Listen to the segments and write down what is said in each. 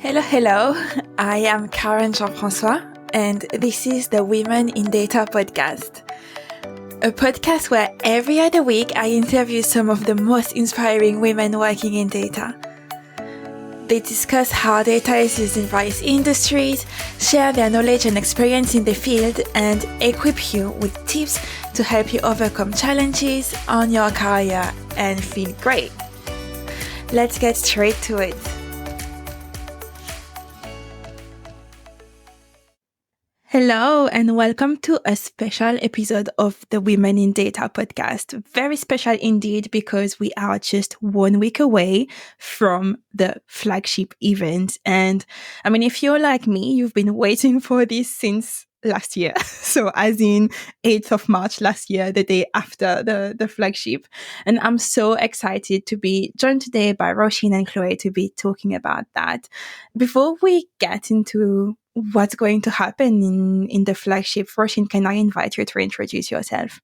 Hello, hello. I am Karen Jean-François, and this is the Women in Data podcast. A podcast where every other week I interview some of the most inspiring women working in data. They discuss how data is used in various industries, share their knowledge and experience in the field, and equip you with tips to help you overcome challenges on your career and feel great. Let's get straight to it. Hello and welcome to a special episode of the Women in Data podcast. Very special indeed because we are just 1 week away from the Flagship event. And I mean, if you're like me, you've been waiting for this since last year. So as in 8th of March last year, the day after the Flagship. And I'm so excited to be joined today by Roisin and Chole to be talking about that. Before we get into what's going to happen in the Flagship, Roisin, can I invite you to introduce yourself?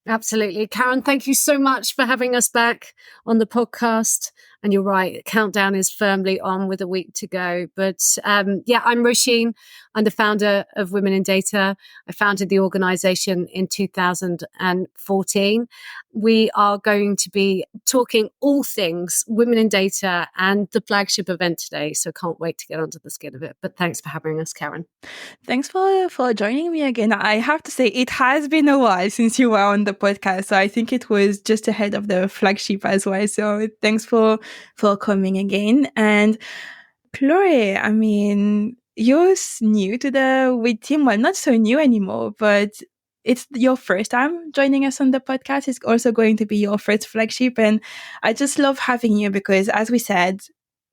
Absolutely. Karen, thank you so much for having us back on the podcast. And you're right, countdown is firmly on with a week to go. But I'm Roisin. I'm the founder of Women in Data. I founded the organization in 2014. We are going to be talking all things women in data and the Flagship event today. So can't wait to get under the skin of it. But thanks for having us, Karen. Thanks for joining me again. I have to say, it has been a while since you were on the podcast. So I think it was just ahead of the Flagship as well. So thanks for coming again. And Chole, I mean, you're new to the WiD's team. Well, not so new anymore, but it's your first time joining us on the podcast. It's also going to be your first Flagship. And I just love having you because, as we said,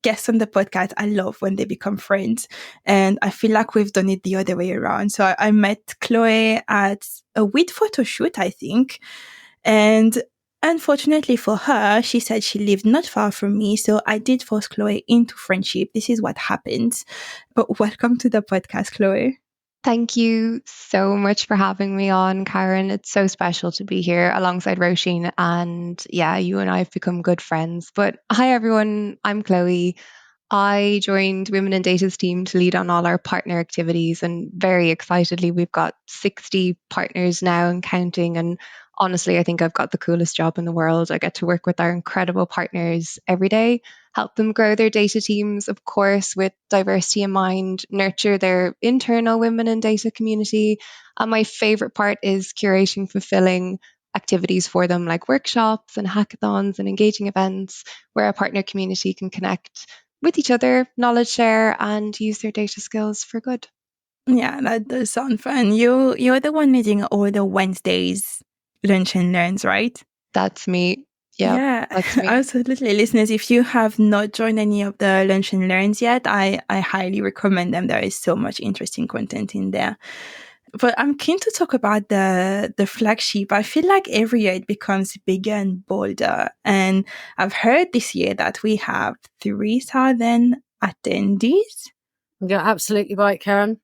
guests on the podcast, I love when they become friends. And I feel like we've done it the other way around. So I met Chole at a WiD's photo shoot, I think. And unfortunately for her, she said she lived not far from me. So I did force Chole into friendship. This is what happens. But welcome to the podcast, Chole. Thank you so much for having me on, Karen. It's so special to be here alongside Roisin. And yeah, you and I have become good friends. But hi, everyone. I'm Chole. I joined Women in Data's team to lead on all our partner activities. And very excitedly, we've got 60 partners now and counting. And honestly, I think I've got the coolest job in the world. I get to work with our incredible partners every day, help them grow their data teams, of course, with diversity in mind, nurture their internal women in data community. And my favorite part is curating fulfilling activities for them, like workshops and hackathons and engaging events where a partner community can connect with each other, knowledge share, and use their data skills for good. Yeah, that does sound fun. You're the one leading all the Wednesdays lunch and learns, right? That's me. Yeah, that's me. Absolutely. Listeners, if you have not joined any of the lunch and learns yet, I highly recommend them. There is so much interesting content in there. But I'm keen to talk about the Flagship. I feel like every year it becomes bigger and bolder. And I've heard this year that we have 3,000 attendees. You're absolutely right, Karen.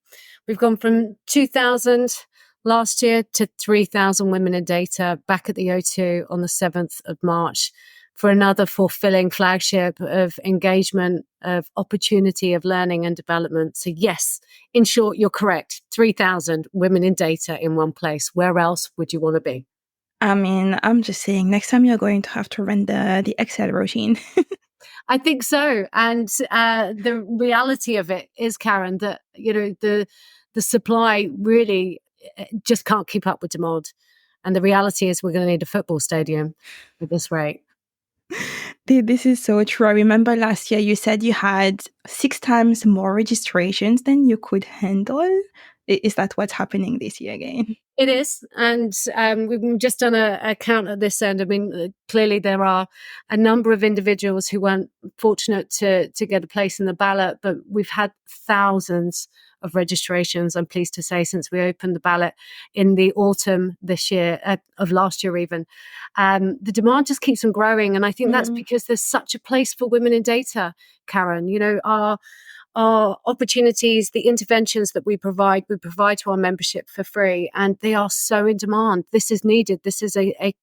We've gone from 2,000 last year to 3,000 women in data back at the O2 on the 7th of March for another fulfilling Flagship of engagement, of opportunity, of learning and development. So yes, in short, you're correct. 3,000 women in data in one place. Where else would you want to be? I mean, I'm just saying, next time you're going to have to run the Excel routine. I think so. And the reality of it is, Karen, that, the supply really just can't keep up with demand. And the reality is we're going to need a football stadium at this rate. This is so true. I remember last year you said you had 6 times more registrations than you could handle. Is that what's happening this year again? It is. And we've just done a count at this end. I mean, clearly there are a number of individuals who weren't fortunate to get a place in the ballot, but we've had thousands of registrations, I'm pleased to say, since we opened the ballot in the autumn this year, of last year even. The demand just keeps on growing. And I think that's because there's such a place for women in data, Karen. Our opportunities, the interventions that we provide to our membership for free, and they are so in demand. This is needed. This is a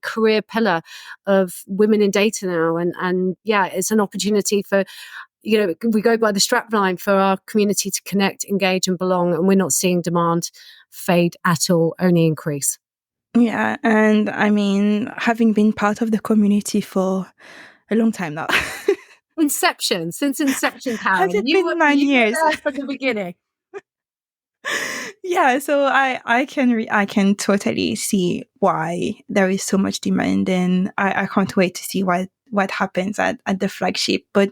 career pillar of women in data now. And yeah, it's an opportunity for we go by the strapline for our community to connect, engage, and belong, and we're not seeing demand fade at all, only increase. Yeah, and I mean, having been part of the community for a long time now. Since inception, Karen. Has it been 9 years? Were there from the beginning. Yeah, so I can totally see why there is so much demand, and I can't wait to see what happens at the flagship. But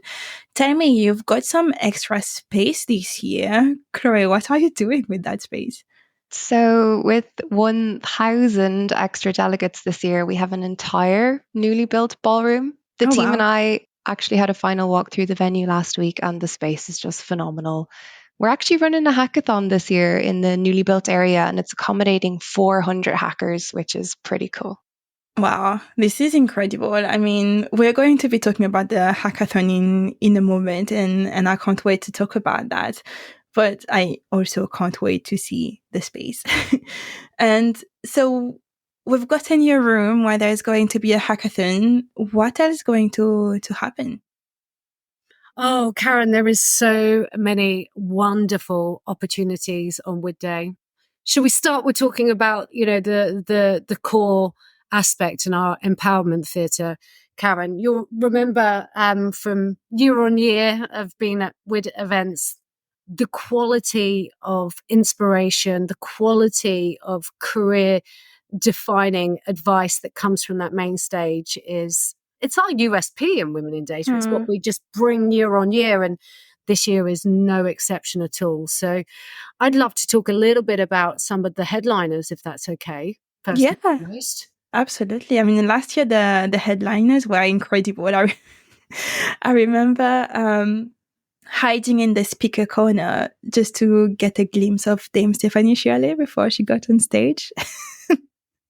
tell me, you've got some extra space this year. Chloe, what are you doing with that space? So, with 1,000 extra delegates this year, we have an entire newly built ballroom. The Oh, team and wow. I actually had a final walk through the venue last week, and the space is just phenomenal. We're actually running a hackathon this year in the newly built area, and it's accommodating 400 hackers, which is pretty cool. Wow, this is incredible. I mean, we're going to be talking about the hackathon in a moment, and I can't wait to talk about that. But I also can't wait to see the space. And so we've got a new room where there's going to be a hackathon. What else is going to happen? Oh, Karen, there is so many wonderful opportunities on WiD Day. Should we start with talking about, the core aspect in our empowerment theatre? Karen, you'll remember from year on year of being at WiD events, the quality of inspiration, the quality of career defining advice that comes from that main stage it's our USP in Women in Data. It's what we just bring year on year, and this year is no exception at all. So I'd love to talk a little bit about some of the headliners, if that's okay. Yeah, absolutely. I mean, last year the headliners were incredible. I remember hiding in the speaker corner just to get a glimpse of Dame Stephanie Shirley before she got on stage.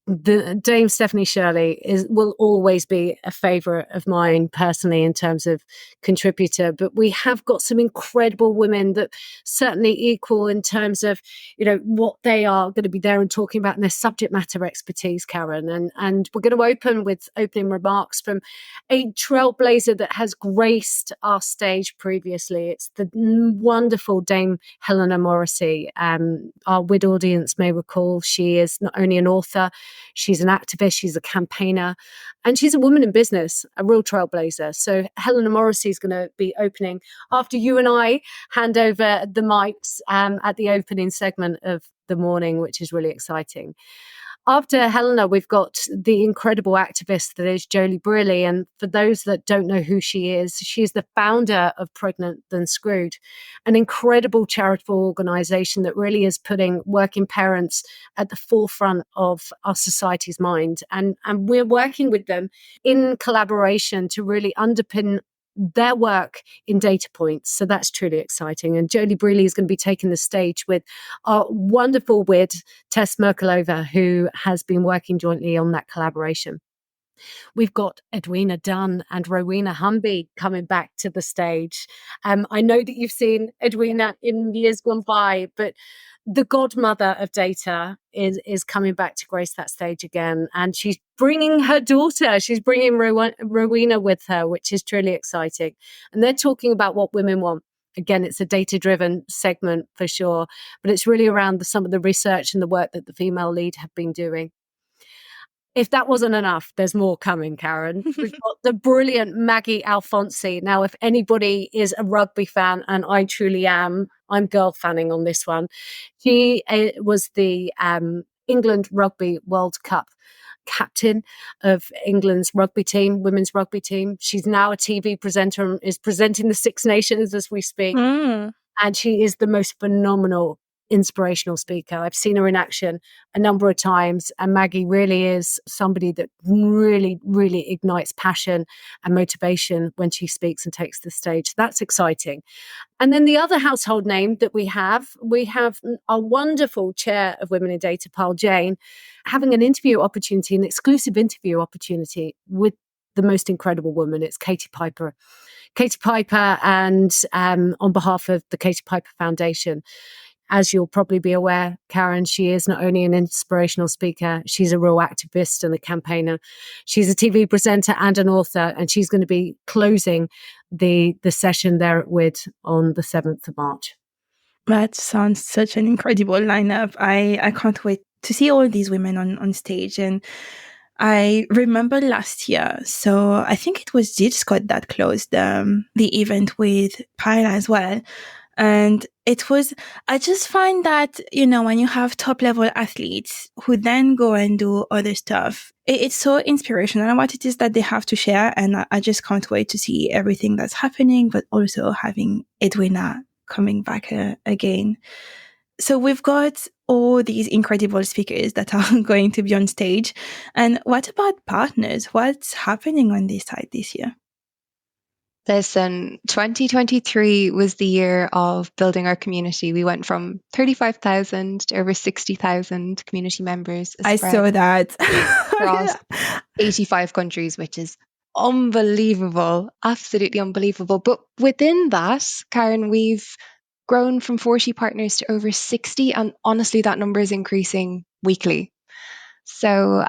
The Dame Stephanie Shirley will always be a favourite of mine personally in terms of contributor, but we have got some incredible women that certainly equal in terms of, what they are going to be there and talking about in their subject matter expertise, Karen. And we're going to open with opening remarks from a trailblazer that has graced our stage previously. It's the wonderful Dame Helena Morrissey. Our WiD audience may recall she is not only an author, she's an activist, she's a campaigner, and she's a woman in business, a real trailblazer. So Helena Morrissey is going to be opening after you and I hand over the mics at the opening segment of the morning, which is really exciting. After Helena, we've got the incredible activist that is Chole Aboud. And for those that don't know who she is the founder of Pregnant Then Screwed, an incredible charitable organisation that really is putting working parents at the forefront of our society's mind. And we're working with them in collaboration to really underpin their work in data points. So that's truly exciting. And Chole Aboud is going to be taking the stage with our wonderful WiD, Tess Merkelova, who has been working jointly on that collaboration. We've got Edwina Dunn and Rowena Humby coming back to the stage. I know that you've seen Edwina in years gone by, but the godmother of data is coming back to grace that stage again. And she's bringing her daughter. She's bringing Rowena with her, which is truly exciting. And they're talking about what women want. Again, it's a data-driven segment for sure, but it's really around some of the research and the work that the female lead have been doing. If that wasn't enough, there's more coming, Karen. We've got the brilliant Maggie Alfonsi. Now, if anybody is a rugby fan, and I truly am, I'm girl fanning on this one. She was the England Rugby World Cup captain of England's rugby team, women's rugby team. She's now a TV presenter and is presenting the Six Nations as we speak. And she is the most phenomenal inspirational speaker. I've seen her in action a number of times, and Maggie really is somebody that really, really ignites passion and motivation when she speaks and takes the stage. That's exciting. And then the other household name that we have our wonderful chair of Women in Data, Paul Jane, having an interview opportunity, an exclusive interview opportunity with the most incredible woman. It's Katie Piper. Katie Piper, and on behalf of the Katie Piper Foundation, as you'll probably be aware, Karen, she is not only an inspirational speaker, she's a real activist and a campaigner. She's a TV presenter and an author, and she's going to be closing the session there at WiD on the 7th of March. That sounds such an incredible lineup. I can't wait to see all these women on stage. And I remember last year, so I think it was Jill Scott that closed the event with Pyle as well. And it was, I just find that, when you have top level athletes who then go and do other stuff, it's so inspirational and what it is that they have to share. And I just can't wait to see everything that's happening, but also having Edwina coming back again. So we've got all these incredible speakers that are going to be on stage. And what about partners? What's happening on this side this year? Listen, 2023 was the year of building our community. We went from 35,000 to over 60,000 community members. I saw that. Across 85 countries, which is unbelievable, absolutely unbelievable. But within that, Karen, we've grown from 40 partners to over 60. And honestly, that number is increasing weekly. So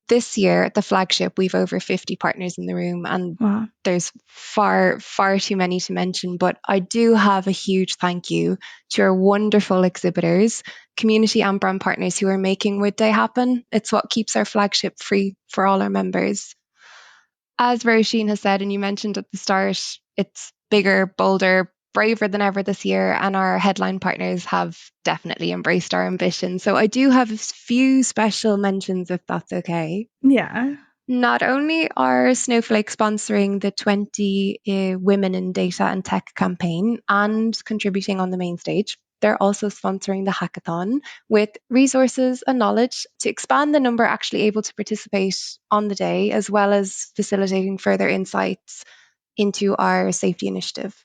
this year at the Flagship, we've over 50 partners in the room, and Wow. there's far, far too many to mention. But I do have a huge thank you to our wonderful exhibitors, community and brand partners who are making WiD Day happen. It's what keeps our Flagship free for all our members. As Roisin has said, and you mentioned at the start, it's bigger, bolder, braver than ever this year, and our headline partners have definitely embraced our ambition. So I do have a few special mentions, if that's okay. Yeah. Not only are Snowflake sponsoring the 20 Women in Data and Tech campaign and contributing on the main stage, they're also sponsoring the hackathon with resources and knowledge to expand the number actually able to participate on the day, as well as facilitating further insights into our safety initiative.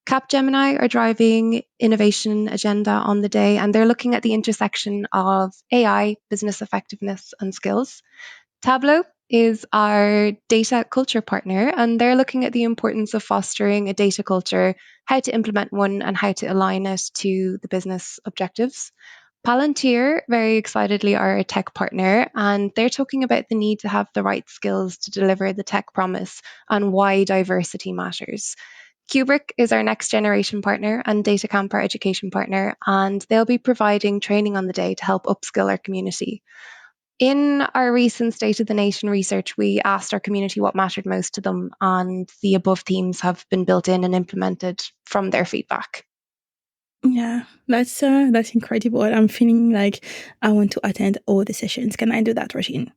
Capgemini are driving innovation agenda on the day, and they're looking at the intersection of AI, business effectiveness, and skills. Tableau is our data culture partner, and they're looking at the importance of fostering a data culture, how to implement one, and how to align it to the business objectives. Palantir, very excitedly, are a tech partner, and they're talking about the need to have the right skills to deliver the tech promise and why diversity matters. Kubrick is our next generation partner and DataCamp our education partner, and they'll be providing training on the day to help upskill our community. In our recent State of the Nation research, we asked our community what mattered most to them, and the above themes have been built in and implemented from their feedback. Yeah, that's incredible. I'm feeling like I want to attend all the sessions. Can I do that, Roisin?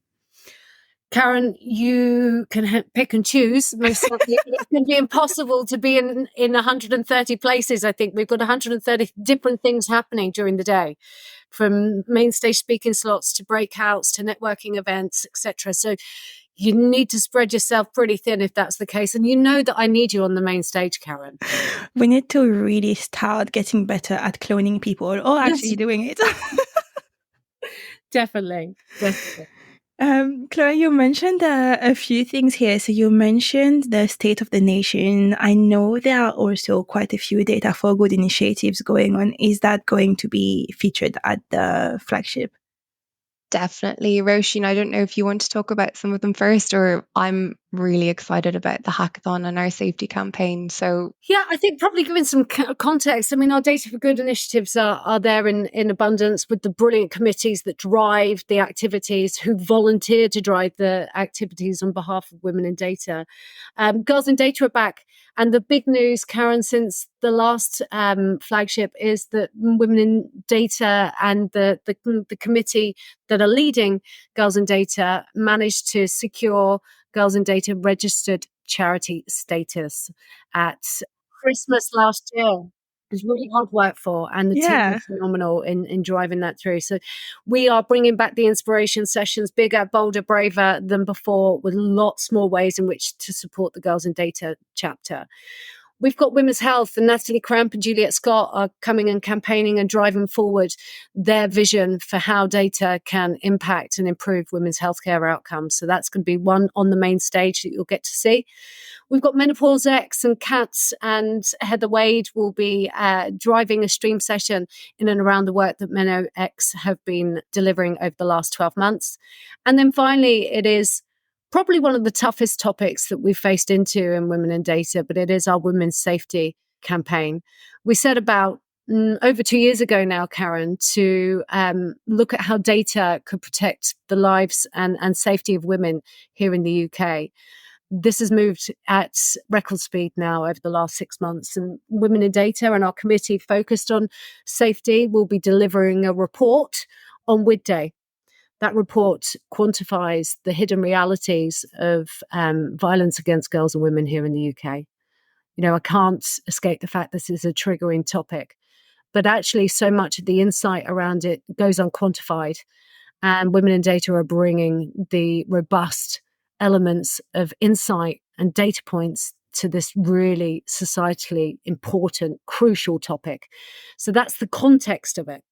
Karen, you can pick and choose. Most likely, it's going to be impossible to be in 130 places. I think we've got 130 different things happening during the day, from main stage speaking slots to breakouts to networking events, etc. So you need to spread yourself pretty thin if that's the case. And you know that I need you on the main stage, Karen. We need to really start getting better at cloning people or actually doing it. Definitely. Chloe, you mentioned a few things here. So you mentioned the State of the Nation. I know there are also quite a few Data for Good initiatives going on. Is that going to be featured at the Flagship? Definitely. Roisin, I don't know if you want to talk about some of them first, or I'm really excited about the hackathon and our safety campaign. So yeah, I think probably giving some context. I mean, our Data for Good initiatives are there in abundance, with the brilliant committees that drive the activities, who volunteer to drive the activities on behalf of women in data. Girls in Data are back. And the big news, Karen, since the last Flagship is that Women in Data and the committee that are leading Girls in Data managed to secure Girls in Data registered charity status at Christmas last year. It's really hard work for, and the team is phenomenal in driving that through. So we are bringing back the inspiration sessions, bigger, bolder, braver than before, with lots more ways in which to support the Girls in Data chapter. We've got women's health, and Natalie Cramp and Juliet Scott are coming and campaigning and driving forward their vision for how data can impact and improve women's healthcare outcomes. So that's going to be one on the main stage that you'll get to see. We've got Menopause X and Cats, and Heather Wade will be driving a stream session in and around the work that Meno X have been delivering over the last 12 months. And then finally, it is probably one of the toughest topics that we've faced into in Women in Data, but it is our women's safety campaign. We set about over 2 years ago now, Karen, to look at how data could protect the lives and safety of women here in the UK. This has moved at record speed now over the last 6 months, and Women in Data and our committee focused on safety will be delivering a report on WID Day. That report quantifies the hidden realities of violence against girls and women here in the UK. You know, I can't escape the fact this is a triggering topic, but actually so much of the insight around it goes unquantified. And Women in Data are bringing the robust elements of insight and data points to this really societally important, crucial topic. So that's the context of it.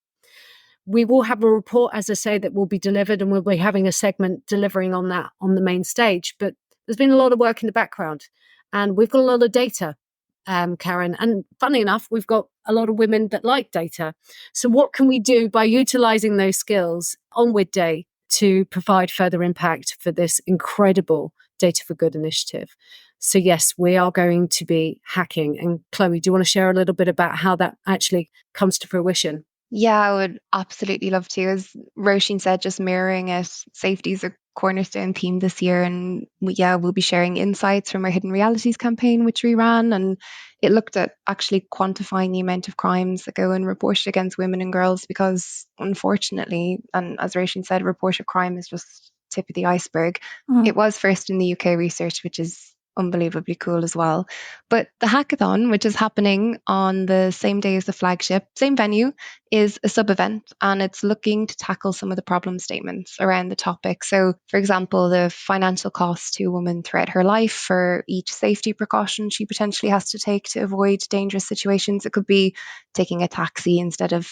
We will have a report, as I say, that will be delivered, and we'll be having a segment delivering on that on the main stage. But there's been a lot of work in the background, and we've got a lot of data, Karen. And funnily enough, we've got a lot of women that like data. So what can we do by utilising those skills on WID Day to provide further impact for this incredible Data for Good initiative? So yes, we are going to be hacking. And Chloe, do you want to share a little bit about how that actually comes to fruition? Yeah, I would absolutely love to. As Roisin said, just mirroring it, safety is a cornerstone theme this year. And we'll be sharing insights from our Hidden Realities campaign, which we ran. And it looked at actually quantifying the amount of crimes that go unreported against women and girls, because unfortunately, and as Roisin said, reported crime is just tip of the iceberg. It was first in the UK research, which is unbelievably cool as well. But the hackathon, which is happening on the same day as the flagship, same venue, is a sub event, and it's looking to tackle some of the problem statements around the topic. So, for example, the financial cost to a woman throughout her life for each safety precaution she potentially has to take to avoid dangerous situations. It could be taking a taxi instead of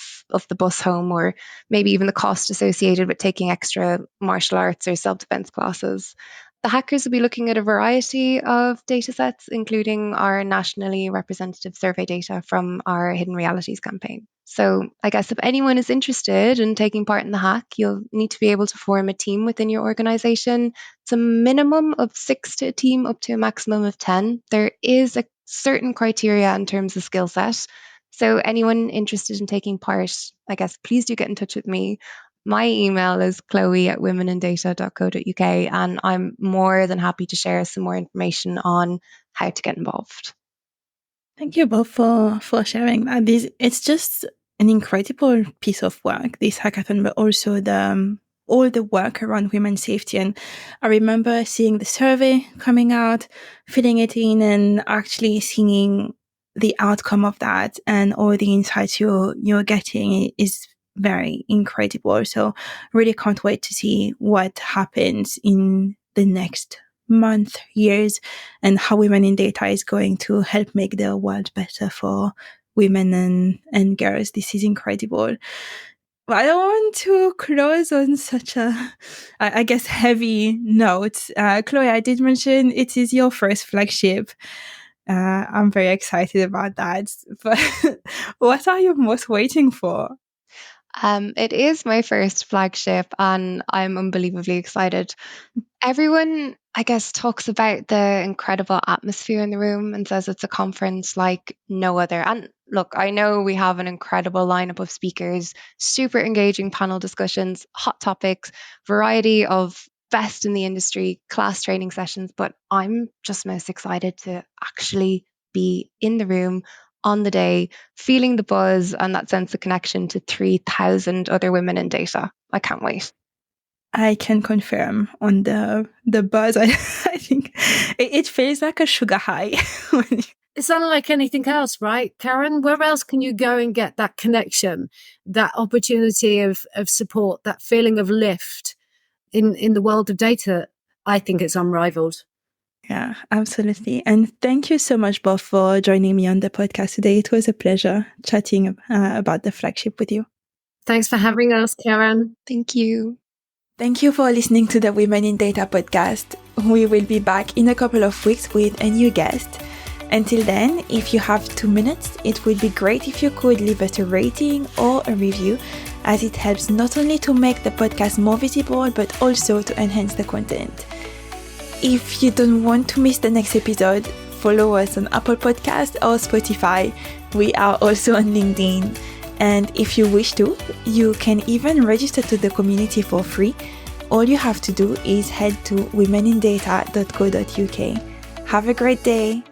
the bus home, or maybe even the cost associated with taking extra martial arts or self-defense classes. The hackers will be looking at a variety of data sets, including our nationally representative survey data from our Hidden Realities campaign. So I guess if anyone is interested in taking part in the hack, you'll need to be able to form a team within your organization. It's a minimum of 6 to a team, up to a maximum of 10. There is a certain criteria in terms of skill set. So anyone interested in taking part, I guess, please do get in touch with me. My email is chloe@womenindata.co.uk, and I'm more than happy to share some more information on how to get involved. Thank you both for sharing that. It's just an incredible piece of work, this hackathon, but also all the work around women's safety. And I remember seeing the survey coming out, filling it in, and actually seeing the outcome of that and all the insights you're getting is very incredible. So really can't wait to see what happens in the next month, years, and how Women in Data is going to help make the world better for women and girls. This is incredible. But I don't want to close on such a, I guess, heavy note. Chloe, I did mention it is your first flagship. I'm very excited about that. But what are you most waiting for? It is my first flagship, and I'm unbelievably excited. Everyone, I guess, talks about the incredible atmosphere in the room and says it's a conference like no other. And look, I know we have an incredible lineup of speakers, super engaging panel discussions, hot topics, variety of best in the industry, class training sessions, but I'm just most excited to actually be in the room on the day, feeling the buzz and that sense of connection to 3,000 other women in data. I can't wait. I can confirm on the buzz. I think it feels like a sugar high. It's unlike anything else, right, Karen? Where else can you go and get that connection, that opportunity of support, that feeling of lift in the world of data? I think it's unrivaled. Yeah, absolutely. And thank you so much, both, for joining me on the podcast today. It was a pleasure chatting about the flagship with you. Thanks for having us, Karen. Thank you. Thank you for listening to the Women in Data podcast. We will be back in a couple of weeks with a new guest. Until then, if you have 2 minutes, it would be great if you could leave us a rating or a review, as it helps not only to make the podcast more visible, but also to enhance the content. If you don't want to miss the next episode, follow us on Apple Podcasts or Spotify. We are also on LinkedIn. And if you wish to, you can even register to the community for free. All you have to do is head to womenindata.co.uk. Have a great day.